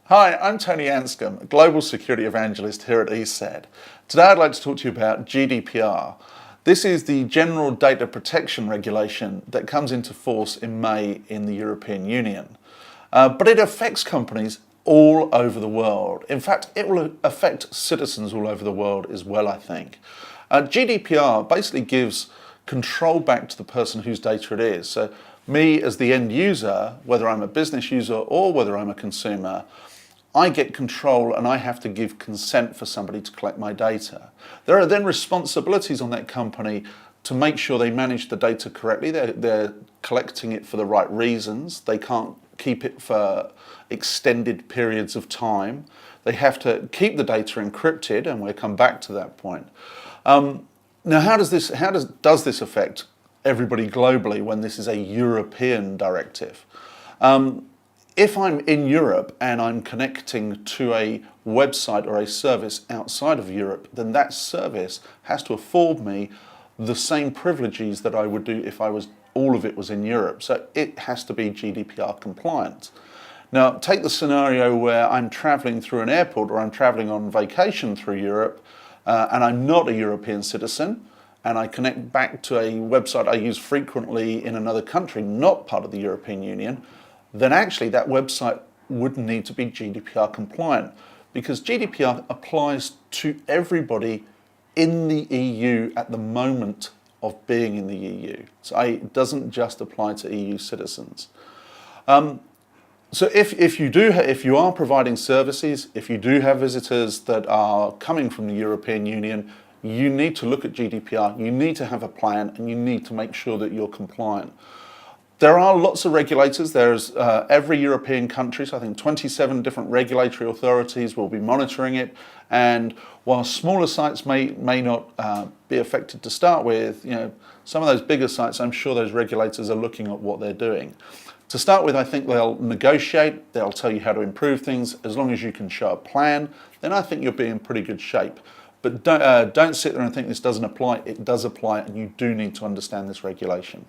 Hi, I'm Tony Anscombe, Global Security Evangelist here at ESET. Today I'd like to talk to you about GDPR. This is the General Data Protection Regulation that comes into force in May in the European Union. But it affects companies all over the world. In fact, it will affect citizens all over the world as well, I think. GDPR basically gives control back to the person whose data it is. So me as the end user, whether I'm a business user or whether I'm a consumer, I get control and I have to give consent for somebody to collect my data. There are then responsibilities on that company to make sure they manage the data correctly. They're collecting it for the right reasons. They can't keep it for extended periods of time. They have to keep the data encrypted, and we'll come back to that point. Now, how does this affect everybody globally when this is a European directive? If I'm in Europe and I'm connecting to a website or a service outside of Europe, then that service has to afford me the same privileges that I would do if all of it was in Europe. So it has to be GDPR compliant. Now, take the scenario where I'm traveling through an airport or I'm traveling on vacation through Europe and I'm not a European citizen, and I connect back to a website I use frequently in another country, not part of the European Union, then actually that website would need to be GDPR compliant, because GDPR applies to everybody in the EU at the moment of being in the EU. So it doesn't just apply to EU citizens. So if you are providing services, if you do have visitors that are coming from the European Union, you need to look at GDPR, you need to have a plan, and you need to make sure that you're compliant. There are lots of regulators. There's every European country, so I think 27 different regulatory authorities will be monitoring it. And while smaller sites may not be affected to start with, some of those bigger sites, I'm sure those regulators are looking at what they're doing. To start with, I think they'll negotiate, they'll tell you how to improve things. As long as you can show a plan, then I think you'll be in pretty good shape. But don't sit there and think this doesn't apply. It does apply, and you do need to understand this regulation.